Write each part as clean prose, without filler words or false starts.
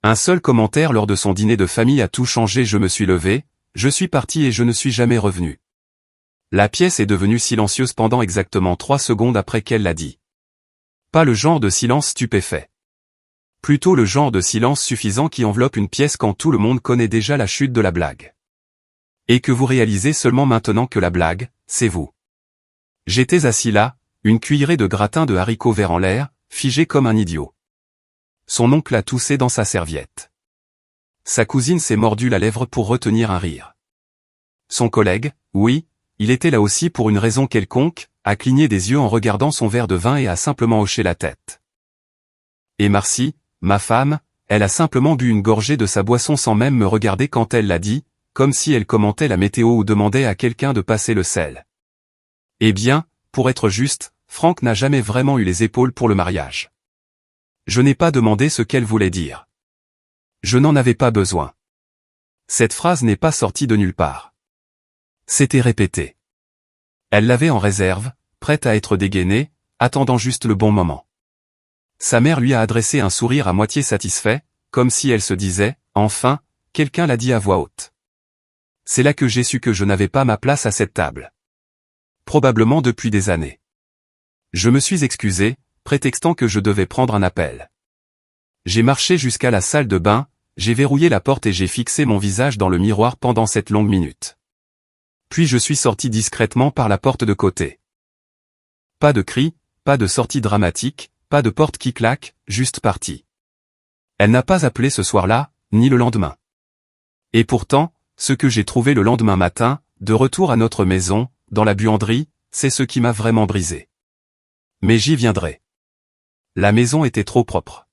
Un seul commentaire lors de son dîner de famille a tout changé. Je me suis levé, je suis parti et je ne suis jamais revenu. La pièce est devenue silencieuse pendant exactement 3 secondes après qu'elle l'a dit. Pas le genre de silence stupéfait. Plutôt le genre de silence suffisant qui enveloppe une pièce quand tout le monde connaît déjà la chute de la blague. Et que vous réalisez seulement maintenant que la blague, c'est vous. J'étais assis là, une cuillerée de gratin de haricots verts en l'air, figé comme un idiot. Son oncle a toussé dans sa serviette. Sa cousine s'est mordu la lèvre pour retenir un rire. Son collègue, oui, il était là aussi pour une raison quelconque, a cligné des yeux en regardant son verre de vin et a simplement hoché la tête. Et Marcy, ma femme, elle a simplement bu une gorgée de sa boisson sans même me regarder quand elle l'a dit, comme si elle commentait la météo ou demandait à quelqu'un de passer le sel. Eh bien, pour être juste, Franck n'a jamais vraiment eu les épaules pour le mariage. Je n'ai pas demandé ce qu'elle voulait dire. Je n'en avais pas besoin. Cette phrase n'est pas sortie de nulle part. C'était répété. Elle l'avait en réserve, prête à être dégainée, attendant juste le bon moment. Sa mère lui a adressé un sourire à moitié satisfait, comme si elle se disait, enfin, quelqu'un l'a dit à voix haute. C'est là que j'ai su que je n'avais pas ma place à cette table. Probablement depuis des années. Je me suis excusé, prétextant que je devais prendre un appel. J'ai marché jusqu'à la salle de bain, j'ai verrouillé la porte et j'ai fixé mon visage dans le miroir pendant cette longue minute. Puis je suis sorti discrètement par la porte de côté. Pas de cri, pas de sortie dramatique, pas de porte qui claque, juste parti. Elle n'a pas appelé ce soir-là, ni le lendemain. Et pourtant, ce que j'ai trouvé le lendemain matin, de retour à notre maison, dans la buanderie, c'est ce qui m'a vraiment brisé. Mais j'y viendrai. La maison était trop propre.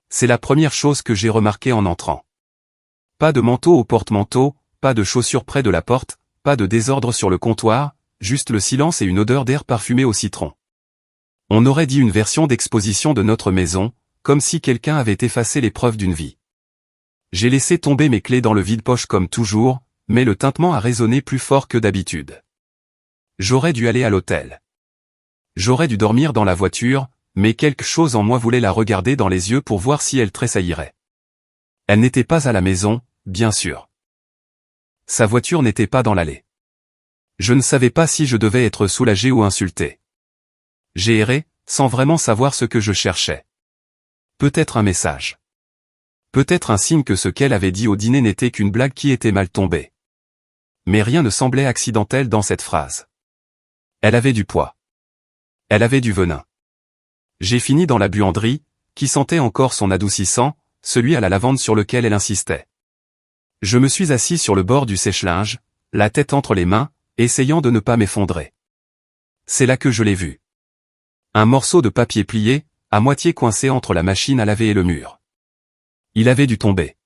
C'est la première chose que j'ai remarquée en entrant. Pas de manteau au porte-manteau, pas de chaussures près de la porte, pas de désordre sur le comptoir, juste le silence et une odeur d'air parfumé au citron. On aurait dit une version d'exposition de notre maison, comme si quelqu'un avait effacé les preuves d'une vie. J'ai laissé tomber mes clés dans le vide-poche comme toujours, mais le tintement a résonné plus fort que d'habitude. J'aurais dû aller à l'hôtel. J'aurais dû dormir dans la voiture, mais quelque chose en moi voulait la regarder dans les yeux pour voir si elle tressaillirait. Elle n'était pas à la maison, bien sûr. Sa voiture n'était pas dans l'allée. Je ne savais pas si je devais être soulagé ou insulté. J'ai erré, sans vraiment savoir ce que je cherchais. Peut-être un message. Peut-être un signe que ce qu'elle avait dit au dîner n'était qu'une blague qui était mal tombée. Mais rien ne semblait accidentel dans cette phrase. Elle avait du poids. Elle avait du venin. J'ai fini dans la buanderie, qui sentait encore son adoucissant, celui à la lavande sur lequel elle insistait. Je me suis assis sur le bord du sèche-linge, la tête entre les mains, essayant de ne pas m'effondrer. C'est là que je l'ai vu. Un morceau de papier plié, à moitié coincé entre la machine à laver et le mur. Il avait dû tomber.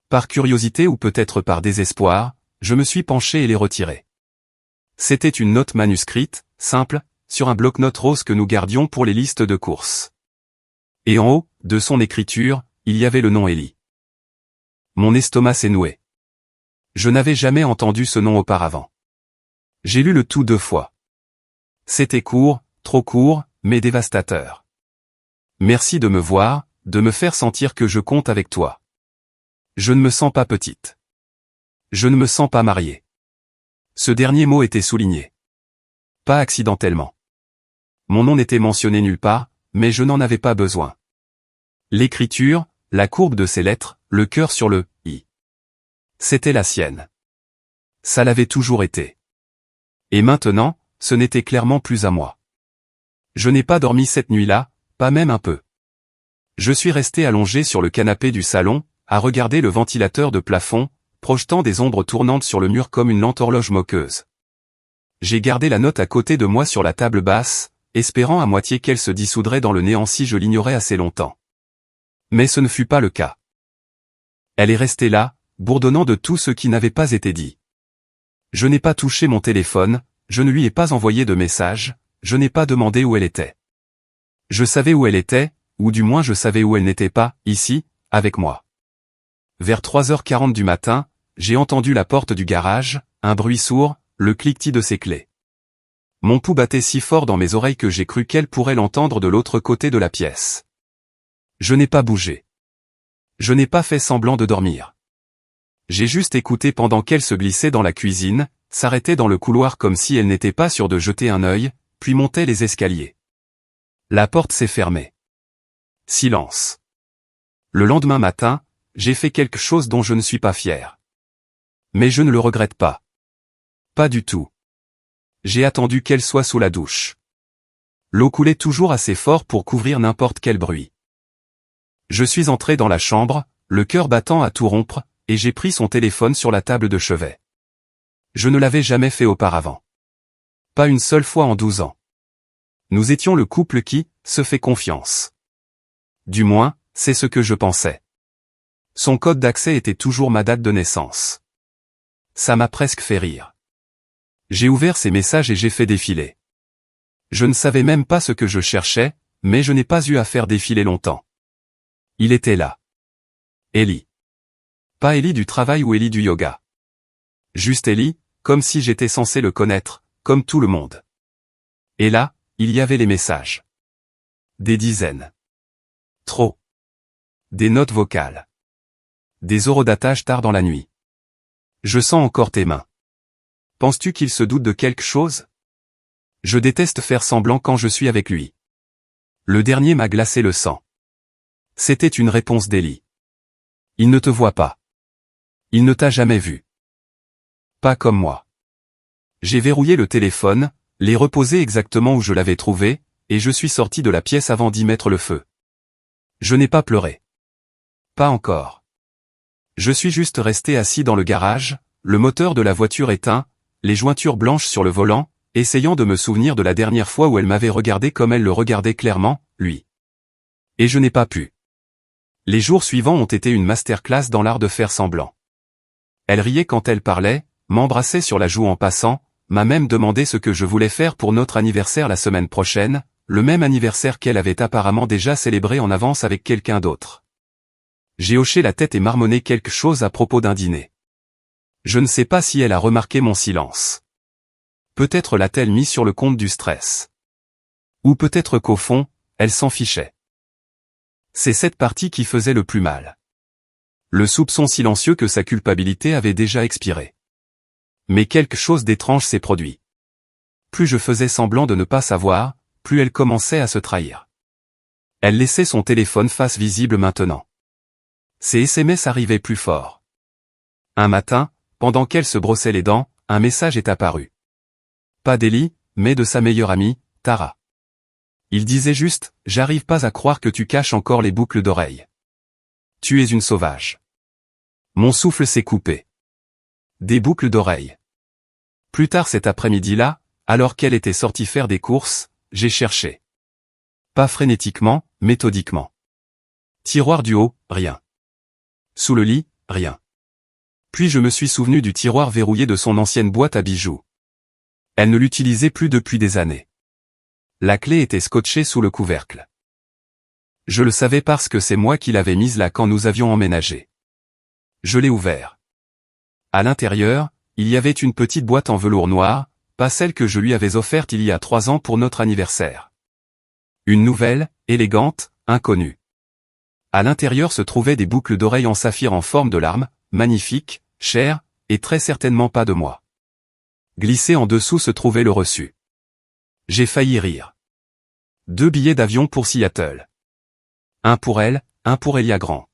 Par curiosité ou peut-être par désespoir, je me suis penché et l'ai retiré. C'était une note manuscrite, simple, sur un bloc-notes rose que nous gardions pour les listes de courses. Et en haut, de son écriture, il y avait le nom Ellie. Mon estomac s'est noué. Je n'avais jamais entendu ce nom auparavant. J'ai lu le tout 2 fois. C'était court, trop court, mais dévastateur. Merci de me voir, de me faire sentir que je compte avec toi. Je ne me sens pas petite. Je ne me sens pas mariée. Ce dernier mot était souligné. Pas accidentellement. Mon nom n'était mentionné nulle part, mais je n'en avais pas besoin. L'écriture, la courbe de ces lettres, le cœur sur le « i ». C'était la sienne. Ça l'avait toujours été. Et maintenant, ce n'était clairement plus à moi. Je n'ai pas dormi cette nuit-là, pas même un peu. Je suis resté allongé sur le canapé du salon, à regarder le ventilateur de plafond, projetant des ombres tournantes sur le mur comme une lente horloge moqueuse. J'ai gardé la note à côté de moi sur la table basse, espérant à moitié qu'elle se dissoudrait dans le néant si je l'ignorais assez longtemps. Mais ce ne fut pas le cas. Elle est restée là, bourdonnant de tout ce qui n'avait pas été dit. Je n'ai pas touché mon téléphone, je ne lui ai pas envoyé de message, je n'ai pas demandé où elle était. Je savais où elle était, ou du moins je savais où elle n'était pas, ici, avec moi. Vers 3h40 du matin, j'ai entendu la porte du garage, un bruit sourd, le cliquetis de ses clés. Mon pouls battait si fort dans mes oreilles que j'ai cru qu'elle pourrait l'entendre de l'autre côté de la pièce. Je n'ai pas bougé. Je n'ai pas fait semblant de dormir. J'ai juste écouté pendant qu'elle se glissait dans la cuisine, s'arrêtait dans le couloir comme si elle n'était pas sûre de jeter un œil, puis montait les escaliers. La porte s'est fermée. Silence. Le lendemain matin, j'ai fait quelque chose dont je ne suis pas fier. Mais je ne le regrette pas. Pas du tout. J'ai attendu qu'elle soit sous la douche. L'eau coulait toujours assez fort pour couvrir n'importe quel bruit. Je suis entré dans la chambre, le cœur battant à tout rompre, et j'ai pris son téléphone sur la table de chevet. Je ne l'avais jamais fait auparavant. Pas une seule fois en 12 ans. Nous étions le couple qui se fait confiance. Du moins, c'est ce que je pensais. Son code d'accès était toujours ma date de naissance. Ça m'a presque fait rire. J'ai ouvert ses messages et j'ai fait défiler. Je ne savais même pas ce que je cherchais, mais je n'ai pas eu à faire défiler longtemps. Il était là. Ellie. Pas Ellie du travail ou Ellie du yoga. Juste Ellie, comme si j'étais censé le connaître, comme tout le monde. Et là, il y avait les messages. Des dizaines. Trop. Des notes vocales. Des horodatage tard dans la nuit. Je sens encore tes mains. Penses-tu qu'il se doute de quelque chose? Je déteste faire semblant quand je suis avec lui. Le dernier m'a glacé le sang. C'était une réponse d'Ellie. Il ne te voit pas. Il ne t'a jamais vu. Pas comme moi. J'ai verrouillé le téléphone, l'ai reposé exactement où je l'avais trouvé, et je suis sorti de la pièce avant d'y mettre le feu. Je n'ai pas pleuré. Pas encore. Je suis juste resté assis dans le garage, le moteur de la voiture éteint, les jointures blanches sur le volant, essayant de me souvenir de la dernière fois où elle m'avait regardé comme elle le regardait clairement, lui. Et je n'ai pas pu. Les jours suivants ont été une masterclass dans l'art de faire semblant. Elle riait quand elle parlait, m'embrassait sur la joue en passant, m'a même demandé ce que je voulais faire pour notre anniversaire la semaine prochaine, le même anniversaire qu'elle avait apparemment déjà célébré en avance avec quelqu'un d'autre. J'ai hoché la tête et marmonné quelque chose à propos d'un dîner. Je ne sais pas si elle a remarqué mon silence. Peut-être l'a-t-elle mis sur le compte du stress. Ou peut-être qu'au fond, elle s'en fichait. C'est cette partie qui faisait le plus mal. Le soupçon silencieux que sa culpabilité avait déjà expiré. Mais quelque chose d'étrange s'est produit. Plus je faisais semblant de ne pas savoir, plus elle commençait à se trahir. Elle laissait son téléphone face visible maintenant. Ses SMS arrivaient plus fort. Un matin, pendant qu'elle se brossait les dents, un message est apparu. Pas d'Ellie, mais de sa meilleure amie, Tara. Il disait juste, « J'arrive pas à croire que tu caches encore les boucles d'oreilles. Tu es une sauvage. » Mon souffle s'est coupé. Des boucles d'oreilles. Plus tard cet après-midi-là, alors qu'elle était sortie faire des courses, j'ai cherché. Pas frénétiquement, méthodiquement. Tiroir du haut, rien. Sous le lit, rien. Puis je me suis souvenu du tiroir verrouillé de son ancienne boîte à bijoux. Elle ne l'utilisait plus depuis des années. La clé était scotchée sous le couvercle. Je le savais parce que c'est moi qui l'avais mise là quand nous avions emménagé. Je l'ai ouvert. À l'intérieur, il y avait une petite boîte en velours noir, pas celle que je lui avais offerte il y a 3 ans pour notre anniversaire. Une nouvelle, élégante, inconnue. À l'intérieur se trouvaient des boucles d'oreilles en saphir en forme de larme, magnifiques, chères, et très certainement pas de moi. Glissé en dessous se trouvait le reçu. J'ai failli rire. 2 billets d'avion pour Seattle. Un pour elle, un pour Elia Grant.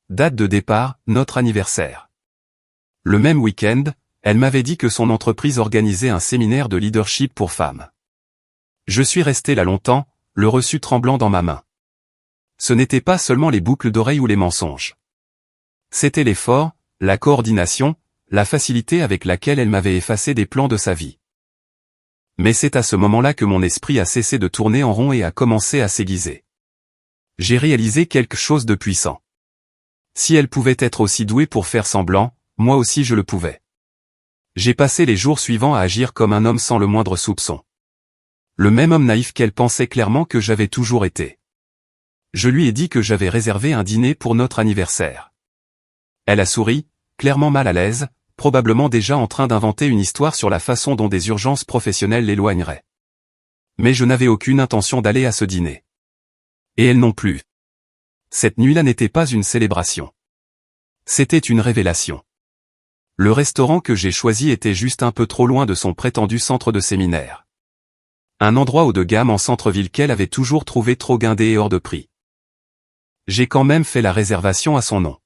Date de départ, notre anniversaire. Le même week-end, elle m'avait dit que son entreprise organisait un séminaire de leadership pour femmes. Je suis resté là longtemps, le reçu tremblant dans ma main. Ce n'était pas seulement les boucles d'oreilles ou les mensonges. C'était l'effort, la coordination, la facilité avec laquelle elle m'avait effacé des plans de sa vie. Mais c'est à ce moment-là que mon esprit a cessé de tourner en rond et a commencé à s'aiguiser. J'ai réalisé quelque chose de puissant. Si elle pouvait être aussi douée pour faire semblant, moi aussi je le pouvais. J'ai passé les jours suivants à agir comme un homme sans le moindre soupçon. Le même homme naïf qu'elle pensait clairement que j'avais toujours été. Je lui ai dit que j'avais réservé un dîner pour notre anniversaire. Elle a souri, clairement mal à l'aise, probablement déjà en train d'inventer une histoire sur la façon dont des urgences professionnelles l'éloigneraient. Mais je n'avais aucune intention d'aller à ce dîner. Et elle non plus. Cette nuit-là n'était pas une célébration. C'était une révélation. Le restaurant que j'ai choisi était juste un peu trop loin de son prétendu centre de séminaire. Un endroit haut de gamme en centre-ville qu'elle avait toujours trouvé trop guindé et hors de prix. J'ai quand même fait la réservation à son nom.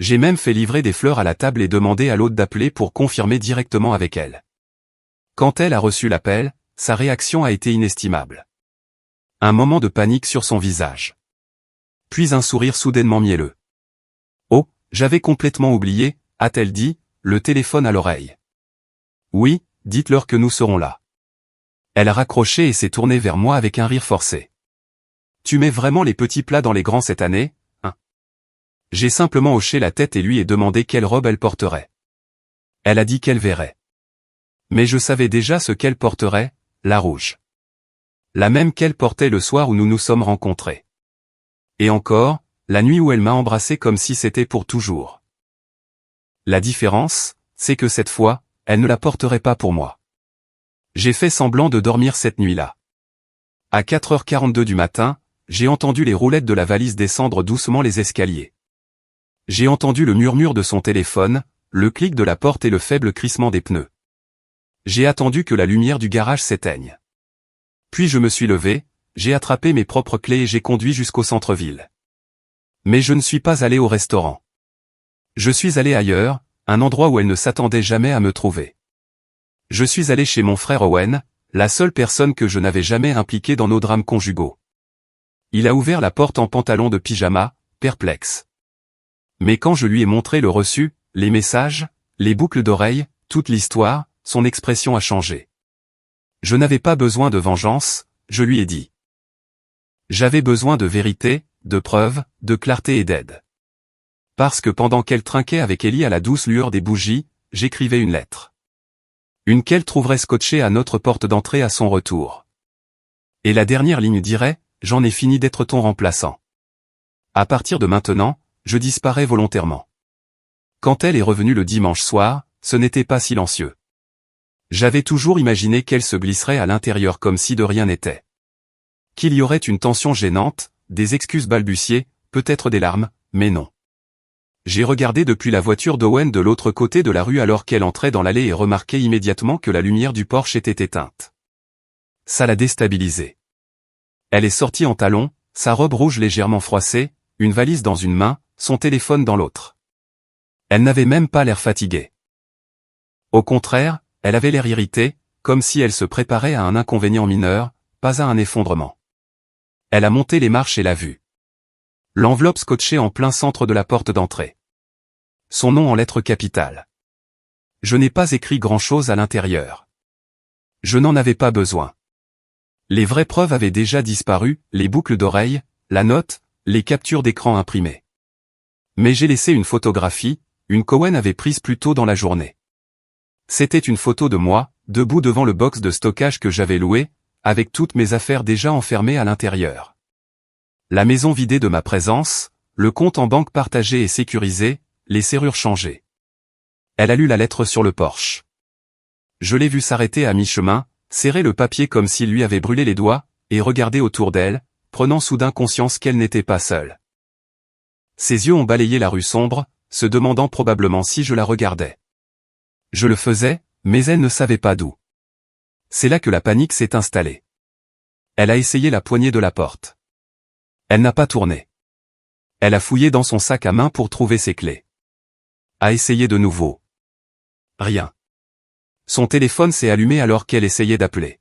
J'ai même fait livrer des fleurs à la table et demandé à l'hôte d'appeler pour confirmer directement avec elle. Quand elle a reçu l'appel, sa réaction a été inestimable. Un moment de panique sur son visage. Puis un sourire soudainement mielleux. « Oh, j'avais complètement oublié », a-t-elle dit, le téléphone à l'oreille. « Oui, dites-leur que nous serons là. » Elle a raccroché et s'est tournée vers moi avec un rire forcé. « Tu mets vraiment les petits plats dans les grands cette année, hein ?» J'ai simplement hoché la tête et lui ai demandé quelle robe elle porterait. Elle a dit qu'elle verrait. Mais je savais déjà ce qu'elle porterait, la rouge. La même qu'elle portait le soir où nous nous sommes rencontrés. Et encore, la nuit où elle m'a embrassé comme si c'était pour toujours. La différence, c'est que cette fois, elle ne la porterait pas pour moi. J'ai fait semblant de dormir cette nuit-là. À 4h42 du matin, j'ai entendu les roulettes de la valise descendre doucement les escaliers. J'ai entendu le murmure de son téléphone, le clic de la porte et le faible crissement des pneus. J'ai attendu que la lumière du garage s'éteigne. Puis je me suis levé, j'ai attrapé mes propres clés et j'ai conduit jusqu'au centre-ville. Mais je ne suis pas allé au restaurant. Je suis allé ailleurs, un endroit où elle ne s'attendait jamais à me trouver. Je suis allé chez mon frère Owen, la seule personne que je n'avais jamais impliquée dans nos drames conjugaux. Il a ouvert la porte en pantalon de pyjama, perplexe. Mais quand je lui ai montré le reçu, les messages, les boucles d'oreilles, toute l'histoire, son expression a changé. Je n'avais pas besoin de vengeance, je lui ai dit. J'avais besoin de vérité, de preuves, de clarté et d'aide. Parce que pendant qu'elle trinquait avec Ellie à la douce lueur des bougies, j'écrivais une lettre. Une qu'elle trouverait scotchée à notre porte d'entrée à son retour. Et la dernière ligne dirait, « J'en ai fini d'être ton remplaçant. À partir de maintenant, je disparais volontairement. » Quand elle est revenue le dimanche soir, ce n'était pas silencieux. J'avais toujours imaginé qu'elle se glisserait à l'intérieur comme si de rien n'était. Qu'il y aurait une tension gênante, des excuses balbutiées, peut-être des larmes, mais non. J'ai regardé depuis la voiture d'Owen de l'autre côté de la rue alors qu'elle entrait dans l'allée et remarqué immédiatement que la lumière du Porsche était éteinte. Ça l'a déstabilisée. Elle est sortie en talons, sa robe rouge légèrement froissée, une valise dans une main, son téléphone dans l'autre. Elle n'avait même pas l'air fatiguée. Au contraire, elle avait l'air irritée, comme si elle se préparait à un inconvénient mineur, pas à un effondrement. Elle a monté les marches et l'a vue. L'enveloppe scotchée en plein centre de la porte d'entrée. Son nom en lettres capitales. Je n'ai pas écrit grand-chose à l'intérieur. Je n'en avais pas besoin. Les vraies preuves avaient déjà disparu, les boucles d'oreilles, la note, les captures d'écran imprimées. Mais j'ai laissé une photographie, une qu'Owen avait prise plus tôt dans la journée. C'était une photo de moi, debout devant le box de stockage que j'avais loué, avec toutes mes affaires déjà enfermées à l'intérieur. La maison vidée de ma présence, le compte en banque partagé et sécurisé, les serrures changées. Elle a lu la lettre sur le Porsche. Je l'ai vue s'arrêter à mi-chemin, serrer le papier comme s'il lui avait brûlé les doigts, et regarder autour d'elle, prenant soudain conscience qu'elle n'était pas seule. Ses yeux ont balayé la rue sombre, se demandant probablement si je la regardais. Je le faisais, mais elle ne savait pas d'où. C'est là que la panique s'est installée. Elle a essayé la poignée de la porte. Elle n'a pas tourné. Elle a fouillé dans son sac à main pour trouver ses clés. A essayé de nouveau. Rien. Son téléphone s'est allumé alors qu'elle essayait d'appeler.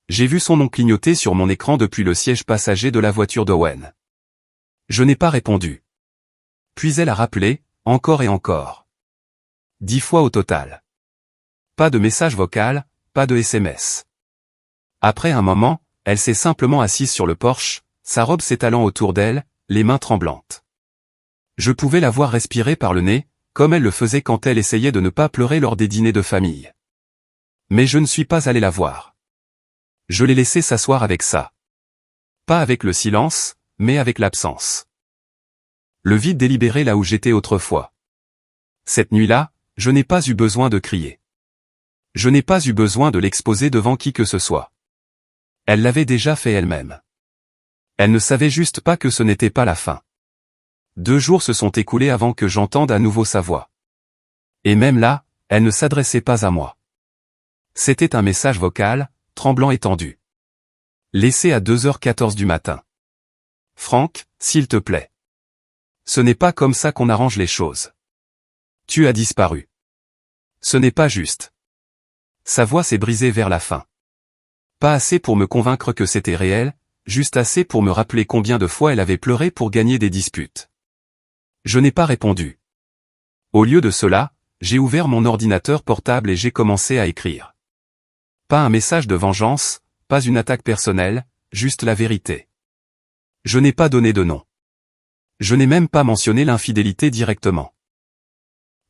J'ai vu son nom clignoter sur mon écran depuis le siège passager de la voiture d'Owen. Je n'ai pas répondu. Puis elle a rappelé, encore et encore. 10 fois au total. Pas de message vocal, pas de SMS. Après un moment, elle s'est simplement assise sur le Porsche, sa robe s'étalant autour d'elle, les mains tremblantes. Je pouvais la voir respirer par le nez, comme elle le faisait quand elle essayait de ne pas pleurer lors des dîners de famille. Mais je ne suis pas allé la voir. Je l'ai laissée s'asseoir avec ça. Pas avec le silence, mais avec l'absence. Le vide délibéré là où j'étais autrefois. Cette nuit-là, je n'ai pas eu besoin de crier. Je n'ai pas eu besoin de l'exposer devant qui que ce soit. Elle l'avait déjà fait elle-même. Elle ne savait juste pas que ce n'était pas la fin. 2 jours se sont écoulés avant que j'entende à nouveau sa voix. Et même là, elle ne s'adressait pas à moi. C'était un message vocal, tremblant et tendu. Laissé à 2h14 du matin. Franck, s'il te plaît. Ce n'est pas comme ça qu'on arrange les choses. Tu as disparu. Ce n'est pas juste. Sa voix s'est brisée vers la fin. Pas assez pour me convaincre que c'était réel, juste assez pour me rappeler combien de fois elle avait pleuré pour gagner des disputes. Je n'ai pas répondu. Au lieu de cela, j'ai ouvert mon ordinateur portable et j'ai commencé à écrire. Pas un message de vengeance, pas une attaque personnelle, juste la vérité. Je n'ai pas donné de nom. Je n'ai même pas mentionné l'infidélité directement.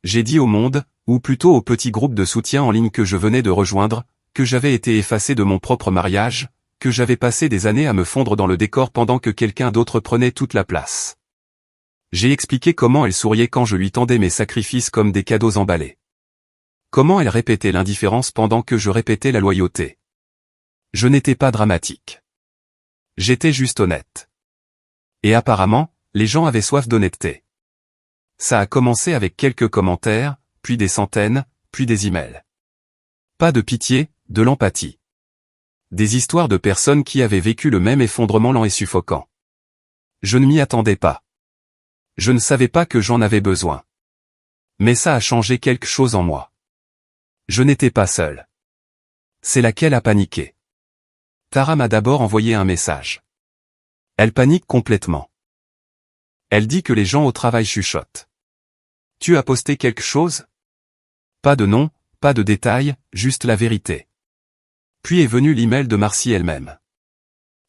J'ai dit au monde, ou plutôt au petit groupe de soutien en ligne que je venais de rejoindre, que j'avais été effacé de mon propre mariage, que j'avais passé des années à me fondre dans le décor pendant que quelqu'un d'autre prenait toute la place. J'ai expliqué comment elle souriait quand je lui tendais mes sacrifices comme des cadeaux emballés. Comment elle répétait l'indifférence pendant que je répétais la loyauté. Je n'étais pas dramatique. J'étais juste honnête. Et apparemment, les gens avaient soif d'honnêteté. Ça a commencé avec quelques commentaires, puis des centaines, puis des emails. Pas de pitié, de l'empathie. Des histoires de personnes qui avaient vécu le même effondrement lent et suffocant. Je ne m'y attendais pas. Je ne savais pas que j'en avais besoin. Mais ça a changé quelque chose en moi. Je n'étais pas seul. C'est laquelle a paniqué. Tara m'a d'abord envoyé un message. Elle panique complètement. Elle dit que les gens au travail chuchotent. Tu as posté quelque chose? Pas de nom, pas de détails, juste la vérité. Puis est venu l'email de Marcy elle-même.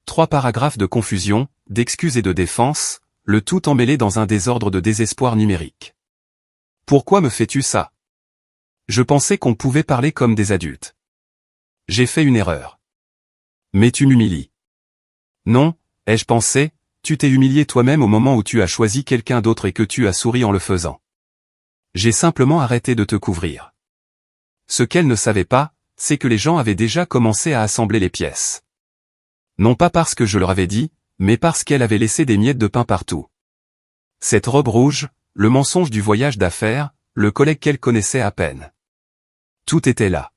3 paragraphes de confusion, d'excuses et de défense, le tout emmêlé dans un désordre de désespoir numérique. Pourquoi me fais-tu ça? Je pensais qu'on pouvait parler comme des adultes. J'ai fait une erreur. Mais tu m'humilies. Non, ai-je pensé, tu t'es humilié toi-même au moment où tu as choisi quelqu'un d'autre et que tu as souri en le faisant. J'ai simplement arrêté de te couvrir. Ce qu'elle ne savait pas, c'est que les gens avaient déjà commencé à assembler les pièces. Non pas parce que je leur avais dit, mais parce qu'elle avait laissé des miettes de pain partout. Cette robe rouge, le mensonge du voyage d'affaires, le collègue qu'elle connaissait à peine. Tout était là.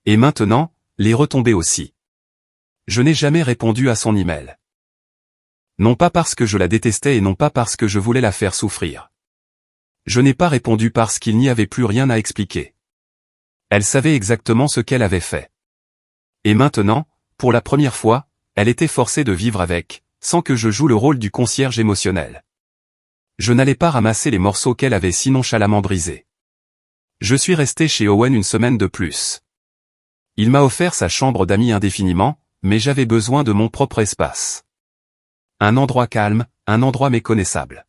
Et maintenant, les retombées aussi. Je n'ai jamais répondu à son email. Non pas parce que je la détestais et non pas parce que je voulais la faire souffrir. Je n'ai pas répondu parce qu'il n'y avait plus rien à expliquer. Elle savait exactement ce qu'elle avait fait. Et maintenant, pour la première fois, elle était forcée de vivre avec, sans que je joue le rôle du concierge émotionnel. Je n'allais pas ramasser les morceaux qu'elle avait si nonchalamment brisés. Je suis resté chez Owen une semaine de plus. Il m'a offert sa chambre d'amis indéfiniment, mais j'avais besoin de mon propre espace. Un endroit calme, un endroit méconnaissable.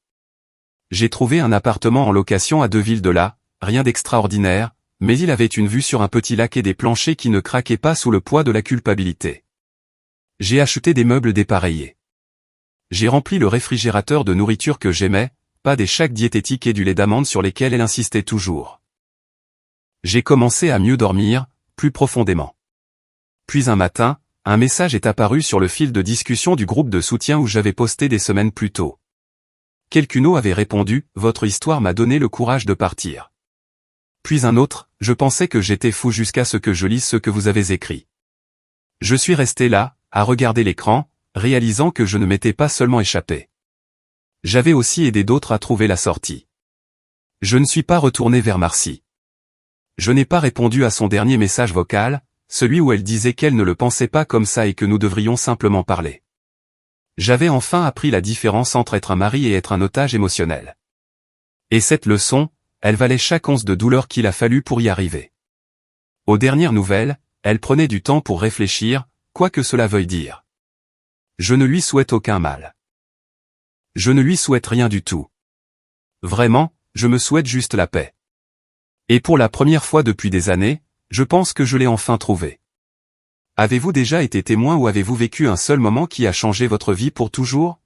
J'ai trouvé un appartement en location à 2 villes de là, rien d'extraordinaire, mais il avait une vue sur un petit lac et des planchers qui ne craquaient pas sous le poids de la culpabilité. J'ai acheté des meubles dépareillés. J'ai rempli le réfrigérateur de nourriture que j'aimais, pas des shakes diététiques et du lait d'amande sur lesquels elle insistait toujours. J'ai commencé à mieux dormir, plus profondément. Puis un matin, un message est apparu sur le fil de discussion du groupe de soutien où j'avais posté des semaines plus tôt. Quelqu'un avait répondu, « Votre histoire m'a donné le courage de partir. » Puis un autre, « Je pensais que j'étais fou jusqu'à ce que je lise ce que vous avez écrit. » Je suis resté là, à regarder l'écran, réalisant que je ne m'étais pas seulement échappé. J'avais aussi aidé d'autres à trouver la sortie. Je ne suis pas retourné vers Marcy. Je n'ai pas répondu à son dernier message vocal, celui où elle disait qu'elle ne le pensait pas comme ça et que nous devrions simplement parler. J'avais enfin appris la différence entre être un mari et être un otage émotionnel. Et cette leçon, elle valait chaque once de douleur qu'il a fallu pour y arriver. Aux dernières nouvelles, elle prenait du temps pour réfléchir, quoi que cela veuille dire. Je ne lui souhaite aucun mal. Je ne lui souhaite rien du tout. Vraiment, je me souhaite juste la paix. Et pour la première fois depuis des années, je pense que je l'ai enfin trouvé. Avez-vous déjà été témoin ou avez-vous vécu un seul moment qui a changé votre vie pour toujours ?